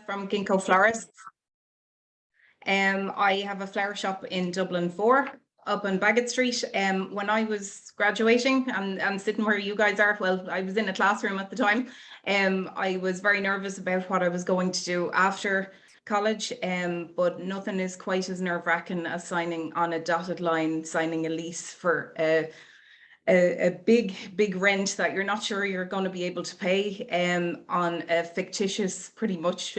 From Ginko Florists. I have a flower shop in Dublin 4 up on Baggott Street. When I was graduating and sitting where you guys are, well, I was in a classroom at the time. I was very nervous about what I was going to do after college, but nothing is quite as nerve-wracking as signing on a dotted line, signing a lease for a big rent that you're not sure you're going to be able to pay on a fictitious, pretty much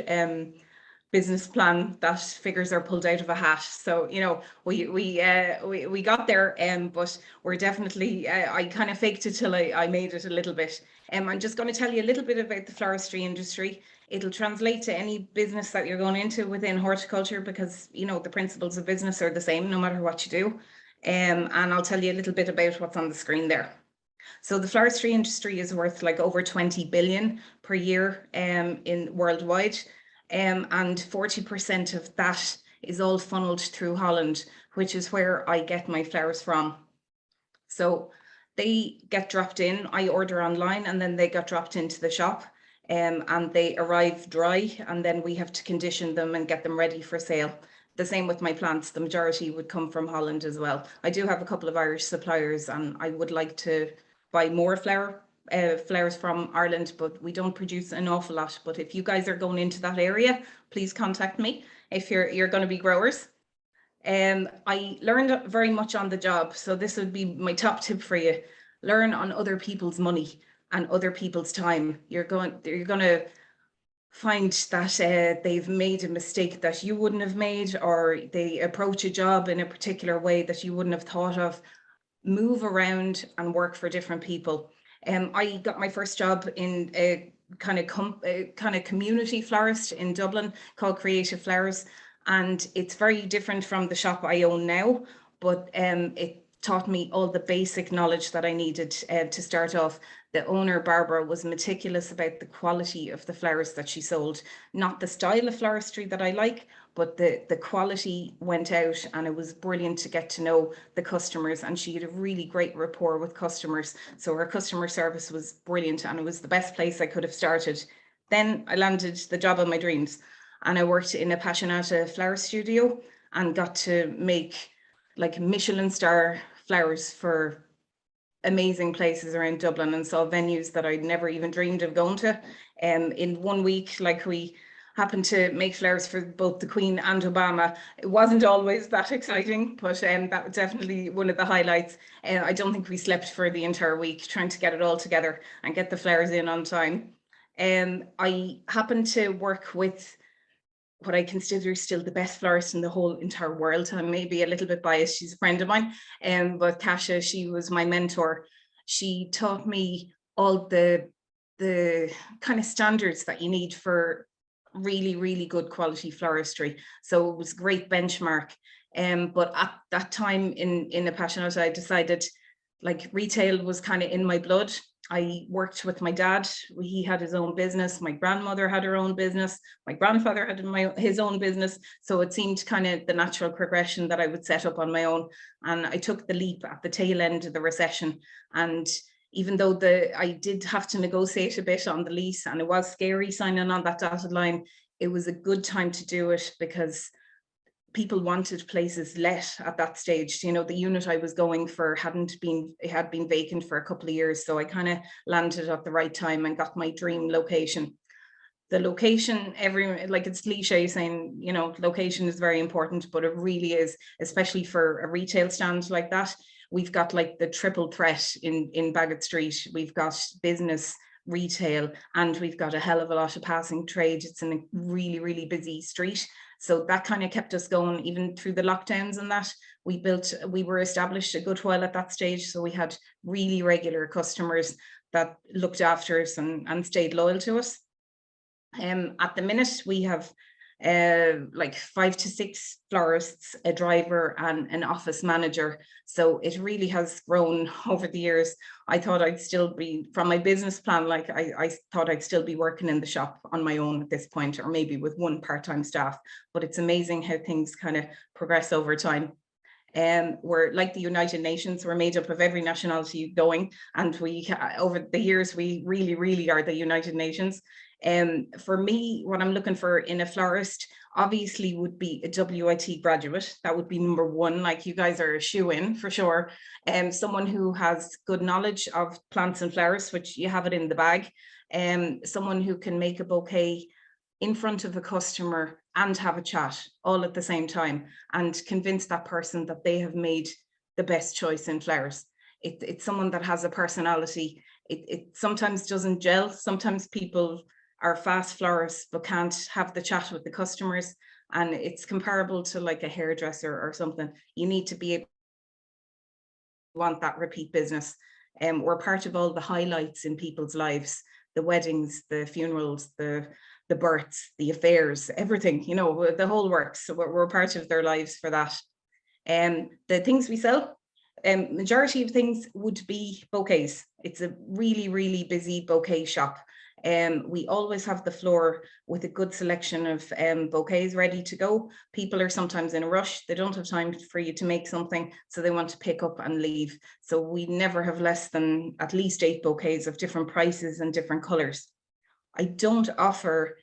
business plan that figures are pulled out of a hat. So we got there, but we're definitely I kind of faked it till I made it a little bit. I'm just going to tell you a little bit about the floristry industry. It'll translate to any business that you're going into within horticulture, because the principles of business are the same no matter what you do. And I'll tell you a little bit about what's on the screen there. So the floristry industry is worth like over 20 billion per year in worldwide, and 40% of that is all funneled through Holland, which is where I get my flowers from. So they get dropped in, I order online, and then they got dropped into the shop, and they arrive dry, and then we have to condition them and get them ready for sale. The same with my plants, the majority would come from Holland as well. I do have a couple of Irish suppliers, and I would like to buy more flowers from Ireland, but we don't produce an awful lot. But if you guys are going into that area, please contact me if you're going to be growers. I learned very much on the job, so this would be my top tip for you. Learn on other people's money and other people's time. You're going to find that they've made a mistake that you wouldn't have made, or they approach a job in a particular way that you wouldn't have thought of. Move around and work for different people. I got my first job in a kind of community florist in Dublin called Creative Flowers, and it's very different from the shop I own now, but it taught me all the basic knowledge that I needed to start off. The owner, Barbara, was meticulous about the quality of the flowers that she sold, not the style of floristry that I like, but the quality went out, and it was brilliant to get to know the customers, and she had a really great rapport with customers. So her customer service was brilliant, and it was the best place I could have started. Then I landed the job of my dreams, and I worked in a Passionata flower studio and got to make like Michelin star flowers for amazing places around Dublin, and saw venues that I'd never even dreamed of going to. In 1 week, like, we happened to make flowers for both the Queen and Obama. It wasn't always that exciting, but that was definitely one of the highlights. I don't think we slept for the entire week trying to get it all together and get the flowers in on time. I happened to work with what I consider still the best florist in the whole entire world. I'm maybe a little bit biased, she's a friend of mine, but Kasia, she was my mentor. She taught me all the kind of standards that you need for really good quality floristry. So it was a great benchmark. But at that time in a Passionata, I decided, like, retail was kind of in my blood. I worked with my dad. He had his own business. My grandmother had her own business. My grandfather had his own business. So it seemed kind of the natural progression that I would set up on my own. And I took the leap at the tail end of the recession. And even though I did have to negotiate a bit on the lease, and it was scary signing on that dotted line, it was a good time to do it, because people wanted places let at that stage. The unit I was going for had been vacant for a couple of years, so I kind of landed at the right time and got my dream location. The location, like, it's cliche saying, location is very important, but it really is, especially for a retail stand like that. We've got like the triple threat in Baggott Street. We've got business, retail, and we've got a hell of a lot of passing trade. It's in a really busy street. So that kind of kept us going even through the lockdowns, and that we were established a good while at that stage. So we had really regular customers that looked after us and stayed loyal to us. At the minute, we have like 5 to 6 florists, a driver, and an office manager. So it really has grown over the years. I thought I'd still be, from my business plan, like I thought I'd still be working in the shop on my own at this point, or maybe with one part-time staff. But it's amazing how things kind of progress over time. We're like the United Nations. We're made up of every nationality going, and we over the years we really are the United Nations. For me, what I'm looking for in a florist obviously would be a WIT graduate. That would be number one. Like, you guys are a shoe-in for sure. Someone who has good knowledge of plants and flowers, which you have it in the bag. Someone who can make a bouquet in front of a customer and have a chat all at the same time and convince that person that they have made the best choice in flowers. It's someone that has a personality. It sometimes doesn't gel. Sometimes people are fast florists but can't have the chat with the customers, and it's comparable to like a hairdresser or something. You need to be able to want that repeat business. We're part of all the highlights in people's lives, the weddings, the funerals, the births, the affairs, everything, you know, the whole works. So we're part of their lives for that. The things we sell, majority of things would be bouquets. It's a really, really busy bouquet shop. We always have the floor with a good selection of bouquets ready to go. People are sometimes in a rush. They don't have time for you to make something, so they want to pick up and leave. So we never have less than at least 8 bouquets of different prices and different colors. I don't offer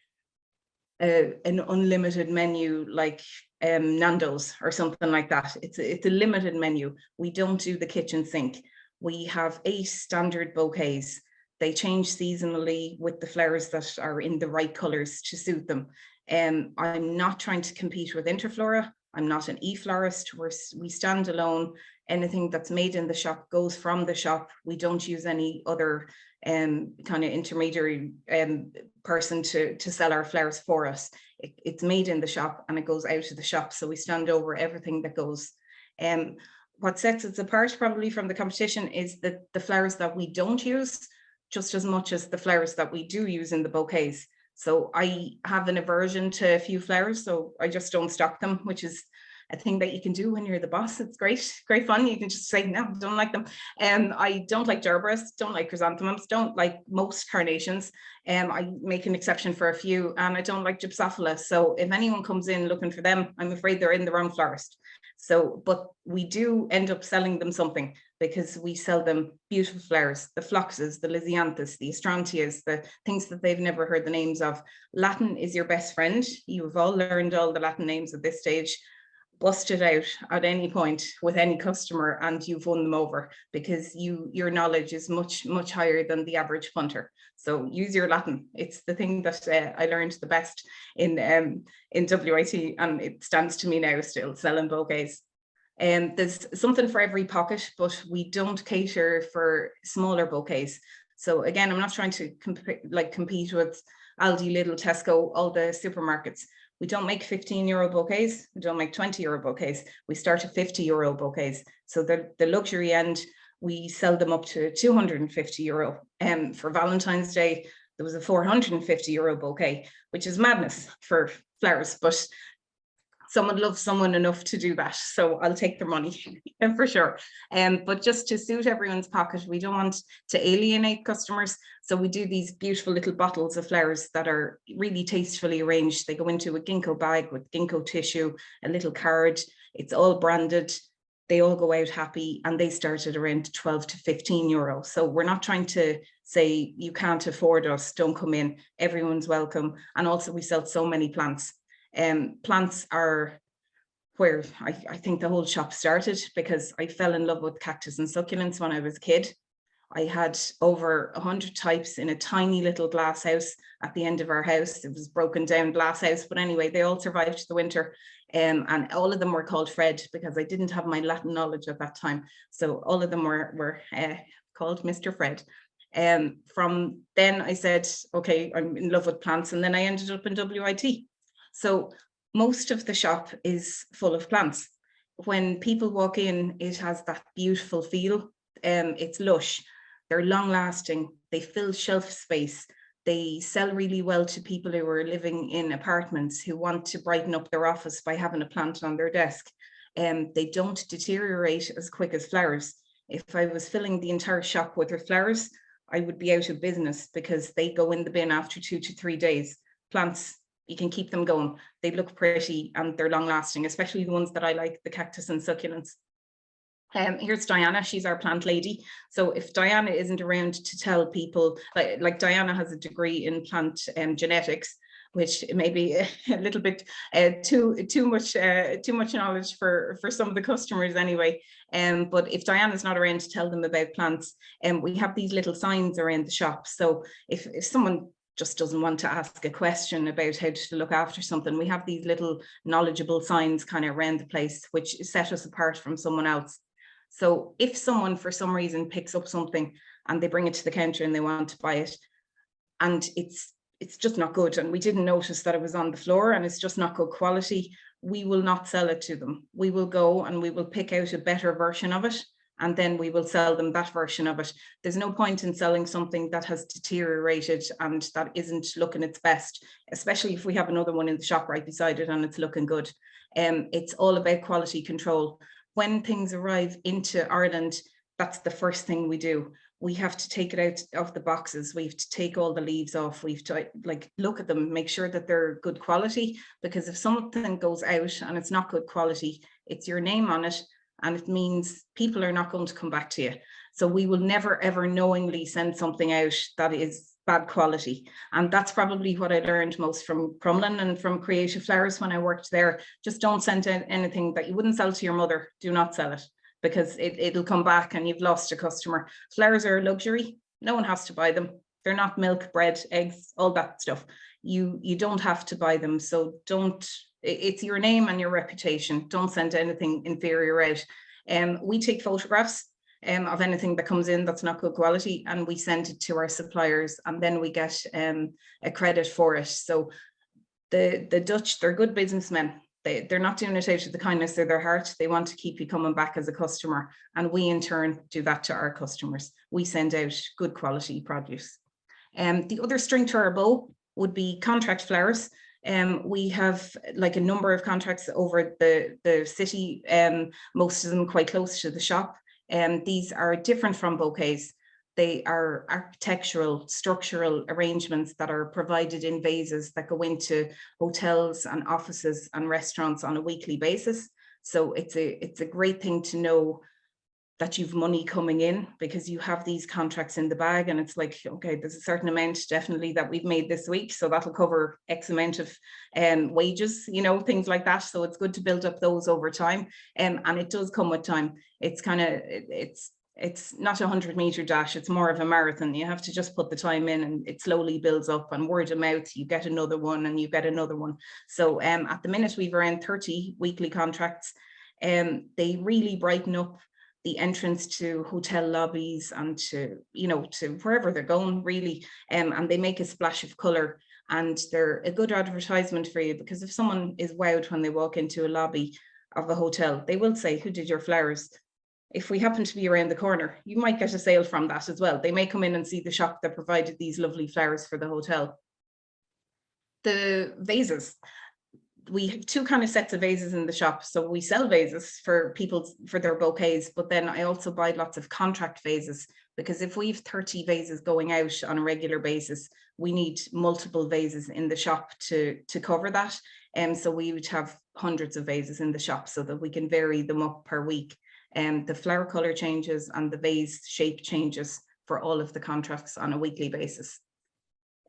an unlimited menu like Nando's or something like that. It's a limited menu. We don't do the kitchen sink. We have 8 standard bouquets. They change seasonally with the flowers that are in the right colors to suit them. I'm not trying to compete with Interflora. I'm not an e-florist. We stand alone. Anything that's made in the shop goes from the shop. We don't use any other kind of intermediary person to sell our flowers for us. It's made in the shop and it goes out of the shop. So we stand over everything that goes. What sets us apart probably from the competition is that the flowers that we don't use just as much as the flowers that we do use in the bouquets. So I have an aversion to a few flowers, so I just don't stock them, which is a thing that you can do when you're the boss. It's great fun. You can just say, no, don't like them. I don't like gerberas, don't like chrysanthemums, don't like most carnations. I make an exception for a few, and I don't like gypsophila. So if anyone comes in looking for them, I'm afraid they're in the wrong florist. So, but we do end up selling them something, because we sell them beautiful flowers, the phloxes, the lisianthus, the astrantias, the things that they've never heard the names of. Latin is your best friend. You've all learned all the Latin names at this stage. Bust it out at any point with any customer and you've won them over, because your knowledge is much higher than the average punter. So use your Latin. It's the thing that I learned the best in WIT, and it stands to me now still, selling bouquets. There's something for every pocket, but we don't cater for smaller bouquets. So again, I'm not trying to compete with Aldi, Lidl, Tesco, all the supermarkets. We don't make €15 bouquets. We don't make €20 bouquets. We start at €50 bouquets. So the luxury end, we sell them up to €250. For Valentine's Day, there was a €450 bouquet, which is madness for flowers, but someone loves someone enough to do that, so I'll take their money for sure. But just to suit everyone's pocket, we don't want to alienate customers, so we do these beautiful little bottles of flowers that are really tastefully arranged. They go into a ginkgo bag with ginkgo tissue, a little card. It's all branded. They all go out happy, and they start at around 12 to 15 euro. So we're not trying to say you can't afford us, don't come in. Everyone's welcome. And also we sell so many plants. Plants are where I think the whole shop started, because I fell in love with cactus and succulents when I was a kid. I had over 100 types in a tiny little glass house at the end of our house. It was broken down glass house, but anyway, they all survived the winter. And all of them were called Fred, because I didn't have my Latin knowledge at that time. So all of them were called Mr. Fred. From then I said, okay, I'm in love with plants. And then I ended up in WIT. So most of the shop is full of plants. When people walk in, it has that beautiful feel. It's lush. They're long lasting. They fill shelf space. They sell really well to people who are living in apartments who want to brighten up their office by having a plant on their desk. They don't deteriorate as quick as flowers. If I was filling the entire shop with flowers, I would be out of business, because they go in the bin after 2 to 3 days. Plants, you can keep them going. They look pretty and they're long lasting, especially the ones that I like, the cactus and succulents. Here's Diana, she's our plant lady. So if Diana isn't around to tell people, like Diana has a degree in plant genetics, which may be a little bit too much knowledge for some of the customers anyway. But if Diana's not around to tell them about plants, we have these little signs around the shop. So if someone just doesn't want to ask a question about how to look after something, we have these little knowledgeable signs kind of around the place, which set us apart from someone else. So if someone for some reason picks up something and they bring it to the counter and they want to buy it, and it's just not good, and we didn't notice that it was on the floor and it's just not good quality, we will not sell it to them. We will go and we will pick out a better version of it, and then we will sell them that version of it. There's no point in selling something that has deteriorated and that isn't looking its best, especially if we have another one in the shop right beside it and it's looking good. It's all about quality control. When things arrive into Ireland, that's the first thing we do. We have to take it out of the boxes. We have to take all the leaves off. We have to look at them, make sure that they're good quality, because if something goes out and it's not good quality, it's your name on it, and it means people are not going to come back to you. So we will never, ever knowingly send something out that is bad quality. And that's probably what I learned most from Crumlin and from Creative Flowers when I worked there. Just don't send out anything that you wouldn't sell to your mother. Do not sell it, because it'll come back and you've lost a customer. Flowers are a luxury. No one has to buy them. They're not milk, bread, eggs, all that stuff. You don't have to buy them. So don't, it's your name and your reputation. Don't send anything inferior out. We take photographs of anything that comes in that's not good quality, and we send it to our suppliers, and then we get a credit for it. So the Dutch, they're good businessmen. They're not doing it out of the kindness of their heart. They want to keep you coming back as a customer, and we in turn do that to our customers. We send out good quality produce. The other string to our bow would be contract flowers. We have like a number of contracts over the city, most of them quite close to the shop. These are different from bouquets. They are architectural, structural arrangements that are provided in vases that go into hotels and offices and restaurants on a weekly basis. So it's a great thing to know that you've money coming in, because you have these contracts in the bag, and it's like, okay, there's a certain amount definitely that we've made this week, so that'll cover X amount of wages, you know, things like that. So it's good to build up those over time, and it does come with time. It's kind of, it's not a 100-meter dash, it's more of a marathon. You have to just put the time in, and it slowly builds up, and word of mouth, you get another one and you get another one. So at the minute we've around 30 weekly contracts. They really brighten up the entrance to hotel lobbies and to, you know, to wherever they're going really, and they make a splash of color, and they're a good advertisement for you, because if someone is wowed when they walk into a lobby of a hotel, they will say, who did your flowers? If we happen to be around the corner, you might get a sale from that as well. They may come in and see the shop that provided these lovely flowers for the hotel. The vases. We have two kind of sets of vases in the shop. So we sell vases for people for their bouquets, but then I also buy lots of contract vases, because if we have 30 vases going out on a regular basis, we need multiple vases in the shop to cover that. And so we would have hundreds of vases in the shop so that we can vary them up per week. And the flower color changes and the vase shape changes for all of the contracts on a weekly basis.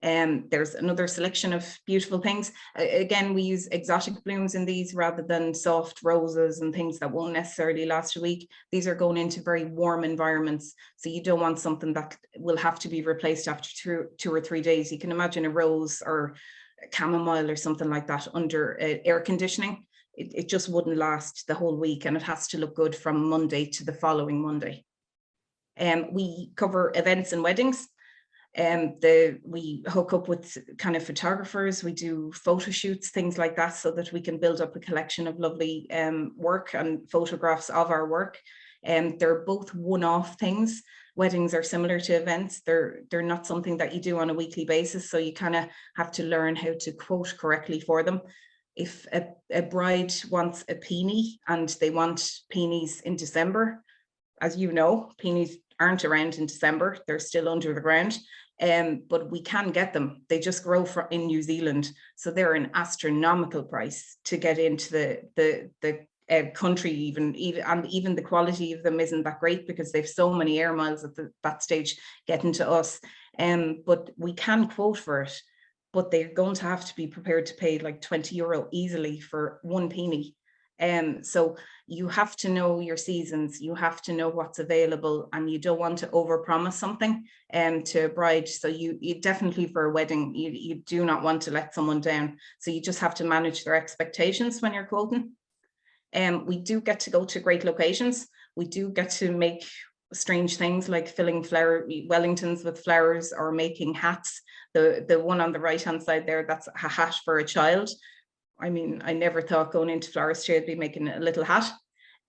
There's another selection of beautiful things. Again, we use exotic blooms in these rather than soft roses and things that won't necessarily last a week. These are going into very warm environments, so you don't want something that will have to be replaced after two or 3 days. You can imagine a rose or a chamomile or something like that under air conditioning. It just wouldn't last the whole week, and it has to look good from Monday to the following Monday. We cover events and weddings. We hook up with kind of photographers, we do photo shoots, things like that, so that we can build up a collection of lovely work and photographs of our work. They're both one-off things. Weddings are similar to events. They're not something that you do on a weekly basis, so you kind of have to learn how to quote correctly for them. If a bride wants a peony and they want peonies in December, as you know, peonies aren't around in December, they're still under the ground. But we can get them. They just grow in New Zealand, so they're an astronomical price to get into the country and even the quality of them isn't that great because they've so many air miles at that stage getting to us. But we can quote for it, but they're going to have to be prepared to pay like €20 easily for one peony. So you have to know your seasons, you have to know what's available, and you don't want to overpromise something to a bride. So you definitely, for a wedding, you do not want to let someone down. So you just have to manage their expectations when you're quoting. We do get to go to great locations. We do get to make strange things like filling Wellingtons with flowers or making hats. The one on the right hand side there, that's a hat for a child. I mean, I never thought going into floristry I'd be making a little hat.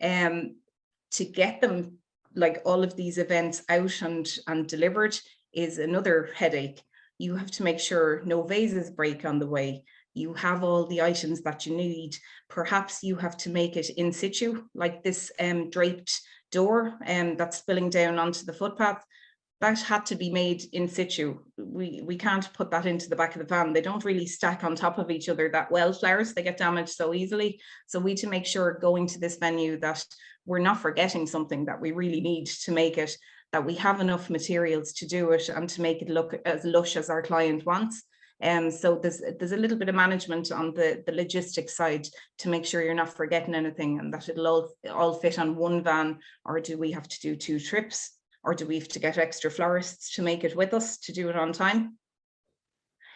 To get them, like all of these events out and delivered is another headache. You have to make sure no vases break on the way. You have all the items that you need. Perhaps you have to make it in situ, like this draped door that's spilling down onto the footpath. That had to be made in situ. We can't put that into the back of the van. They don't really stack on top of each other that well, flowers. They get damaged so easily. So we to make sure going to this venue that we're not forgetting something that we really need to make it, that we have enough materials to do it and to make it look as lush as our client wants. So there's a little bit of management on the logistics side to make sure you're not forgetting anything and that it'll all fit on one van, or do we have to do 2 trips? Or do we have to get extra florists to make it with us to do it on time?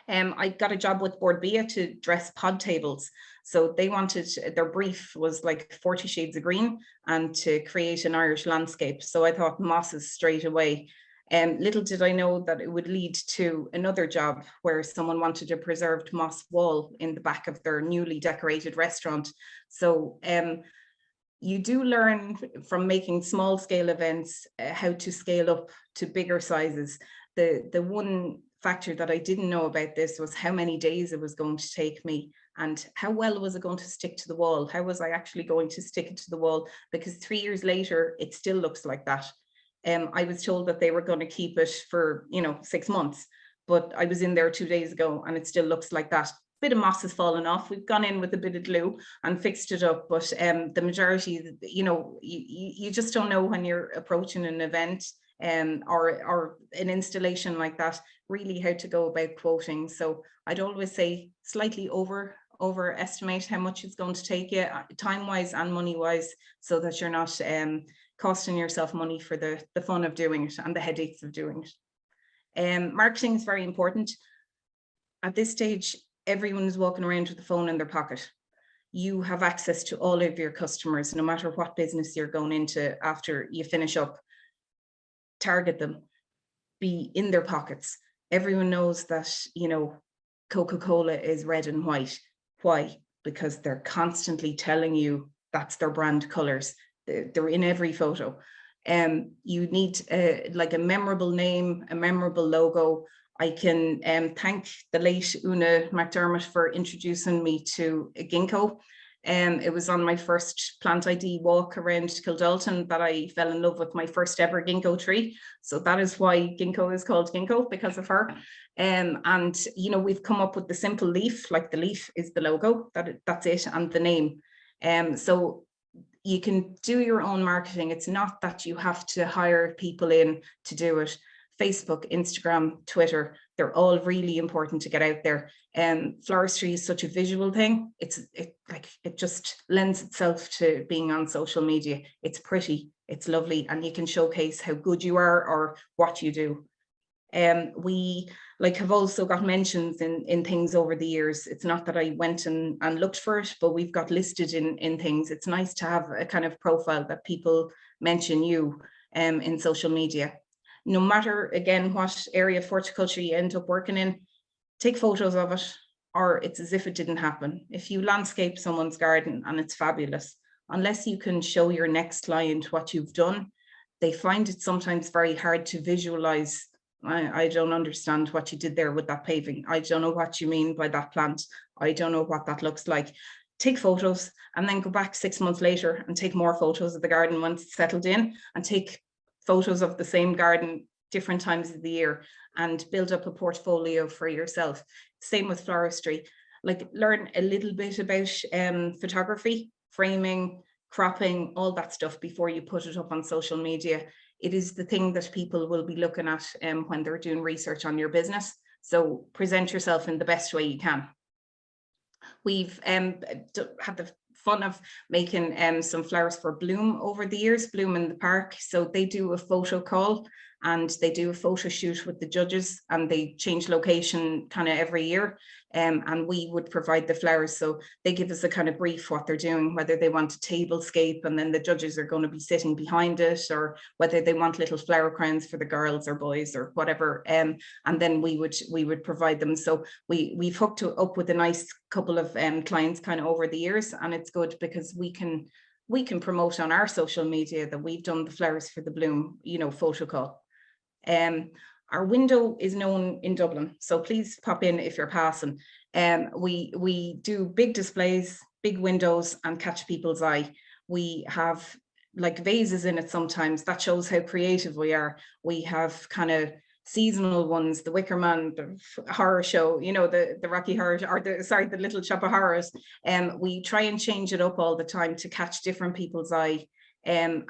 I got a job with Bord Bia to dress pod tables. So they wanted, their brief was like 40 shades of green and to create an Irish landscape. So I thought mosses straight away. Little did I know that it would lead to another job where someone wanted a preserved moss wall in the back of their newly decorated restaurant. So you do learn from making small scale events how to scale up to bigger sizes. The one factor that I didn't know about this was how many days it was going to take me and how well was it going to stick to the wall. How was I actually going to stick it to the wall? Because 3 years later, it still looks like that. I was told that they were going to keep it for 6 months, but I was in there 2 days ago and it still looks like that. Bit of moss has fallen off. We've gone in with a bit of glue and fixed it up, but the majority, you just don't know when you're approaching an event or an installation like that, really how to go about quoting. So I'd always say slightly overestimate how much it's going to take you time-wise and money-wise, so that you're not costing yourself money for the fun of doing it and the headaches of doing it. Marketing is very important. At this stage, everyone is walking around with a phone in their pocket. You have access to all of your customers, no matter what business you're going into after you finish up. Target them, be in their pockets. Everyone knows that, Coca-Cola is red and white. Why? Because they're constantly telling you that's their brand colors. They're in every photo. You need like a memorable name, a memorable logo. I can thank the late Una McDermott for introducing me to Ginko. It was on my first plant ID walk around Kildalton that I fell in love with my first ever Ginko tree. So that is why Ginko is called Ginko, because of her. And we've come up with the simple leaf, like the leaf is the logo, that's it, and the name. So you can do your own marketing. It's not that you have to hire people in to do it. Facebook, Instagram, Twitter, they're all really important to get out there. Floristry is such a visual thing. It just lends itself to being on social media. It's pretty, it's lovely, and you can showcase how good you are or what you do. We have also got mentions in things over the years. It's not that I went and looked for it, but we've got listed in things. It's nice to have a kind of profile that people mention you in social media. No matter, again, what area of horticulture you end up working in, take photos of it, or it's as if it didn't happen. If you landscape someone's garden and it's fabulous, unless you can show your next client what you've done, they find it sometimes very hard to visualize. I don't understand what you did there with that paving. I don't know what you mean by that plant. I don't know what that looks like. Take photos and then go back 6 months later and take more photos of the garden once it's settled in, and take photos of the same garden different times of the year and build up a portfolio for yourself. Same with floristry. Learn a little bit about photography, framing, cropping, all that stuff before you put it up on social media. It is the thing that people will be looking at when they're doing research on your business. So present yourself in the best way you can. We've had the fun of making some flowers for Bloom over the years, Bloom in the Park. So they do a photo call and they do a photo shoot with the judges, and they change location kind of every year. And we would provide the flowers. So they give us a kind of brief what they're doing, whether they want a tablescape and then the judges are going to be sitting behind it, or whether they want little flower crowns for the girls or boys or whatever. And then we would provide them. So we've hooked up with a nice couple of clients kind of over the years, and it's good because we can promote on our social media that we've done the flowers for the Bloom, you know, photo call. Our window is known in Dublin, so please pop in if you're passing. We do big displays, big windows, and catch people's eye. We have like vases in it sometimes. That shows how creative we are. We have kind of seasonal ones, the Wicker Man, the horror show, you know, the Rocky Horror, or the Little Shop of Horrors. We try and change it up all the time to catch different people's eye. And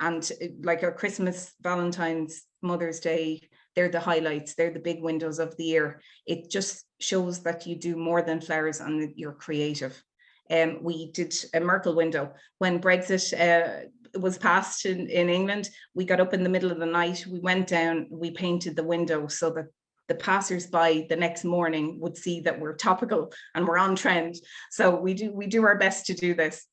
like our Christmas, Valentine's, Mother's Day, they're the highlights, they're the big windows of the year. It just shows that you do more than flowers and you're creative. We did a Merkel window when Brexit was passed in England. We got up in the middle of the night, we went down, we painted the window so that the passers-by the next morning would see that we're topical and we're on trend. So we do our best to do this.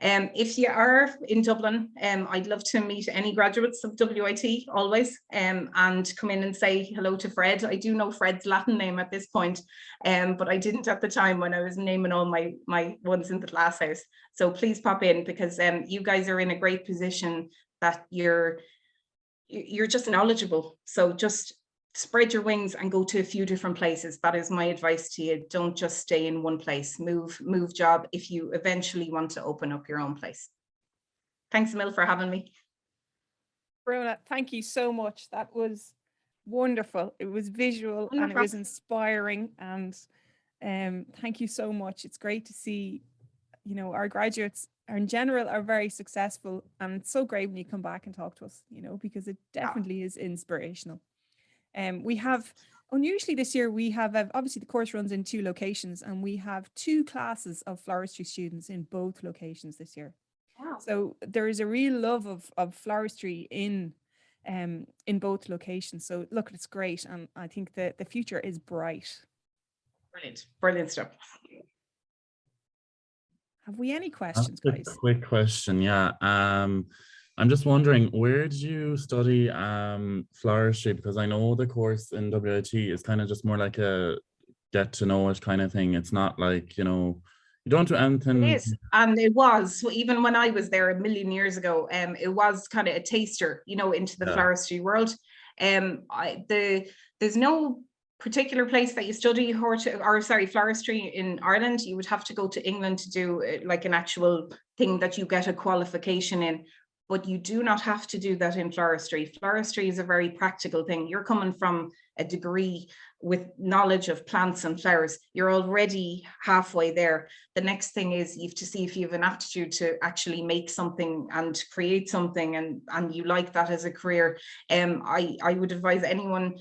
If you are in Dublin, I'd love to meet any graduates of WIT always, and come in and say hello to Fred. I do know Fred's Latin name at this point, but I didn't at the time when I was naming all my ones in the glass house. So please pop in, because you guys are in a great position that you're just knowledgeable. So just spread your wings and go to a few different places. That is my advice to you. Don't just stay in one place. Move job if you eventually want to open up your own place. Thanks, Emil, for having me. Bronagh, thank you so much. That was wonderful. It was visual and it was inspiring. And thank you so much. It's great to see, you know, our graduates in general are very successful, and it's so great when you come back and talk to us, you know, because it definitely is inspirational. We have, unusually this year, we have, obviously the course runs in 2 locations, and we have 2 classes of floristry students in both locations this year. Wow. So there is a real love of floristry in both locations. So look, it's great. And I think that the future is bright. Brilliant stuff. Have we any questions, guys? A quick question, yeah. I'm just wondering, where did you study floristry? Because I know the course in WIT is kind of just more like a get to know it kind of thing. It's not like, you know, you don't do anything. It is, and it was, even when I was there a million years ago, it was kind of a taster, you know, into the floristry world. There's no particular place that you study floristry in Ireland. You would have to go to England to do like an actual thing that you get a qualification in. But you do not have to do that in floristry. Floristry is a very practical thing. You're coming from a degree with knowledge of plants and flowers. You're already halfway there. The next thing is you have to see if you have an aptitude to actually make something and create something, and you like that as a career. I would advise anyone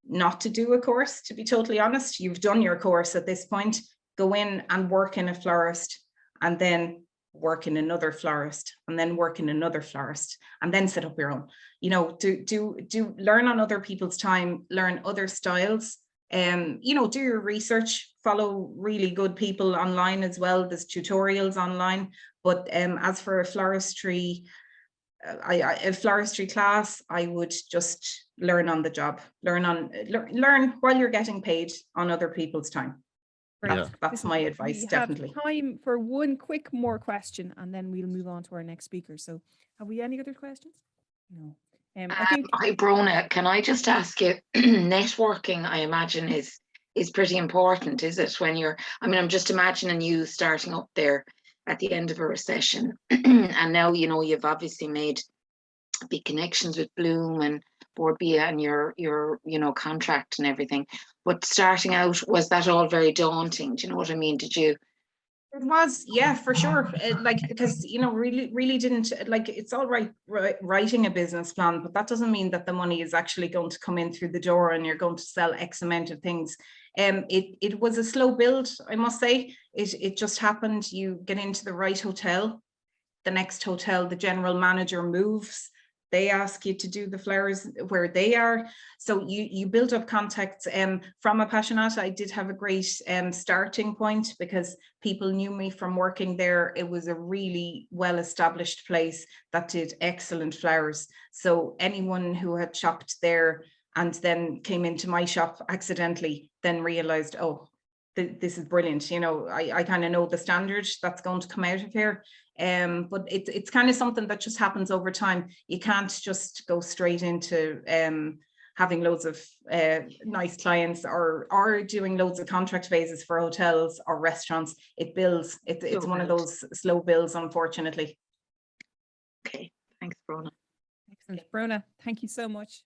not to do a course, to be totally honest. You've done your course at this point. Go in and work in a florist, and then work in another florist, and then work in another florist, and then set up your own. You know, do learn on other people's time, learn other styles, you know, do your research, follow really good people online as well. There's tutorials online. But as for a floristry, a floristry class, I would just learn on the job, learn while you're getting paid on other people's time. That's my advice, definitely. We have time for one quick more question, and then we'll move on to our next speaker. So have we any other questions? No. Hi, Bronagh, can I just ask you, networking, I imagine, is pretty important, is it? When you're, I mean, I'm just imagining you starting up there at the end of a recession, and now, you know, you've obviously made big connections with Bloom and Borbia and your you know, contract and everything. But starting out, was that all very daunting? Do you know what I mean? Did you It was, yeah, for sure. Like, because, you know, really didn't, like, it's all right writing a business plan, but that doesn't mean that the money is actually going to come in through the door and you're going to sell X amount of things. It was a slow build, I must say. It just happened. You get into the right hotel, the next hotel, the general manager moves. They ask you to do the flowers where they are. So you build up contacts. From Appassionata, I did have a great starting point because people knew me from working there. It was a really well-established place that did excellent flowers. So anyone who had shopped there and then came into my shop accidentally then realized, oh, this is brilliant. You know, I kind of know the standard that's going to come out of here. But it's kind of something that just happens over time. You can't just go straight into having loads of nice clients or doing loads of contract bases for hotels or restaurants. It builds. It's one of those slow builds, unfortunately. Okay, thanks, Bronagh. Excellent. Bronagh, thank you so much.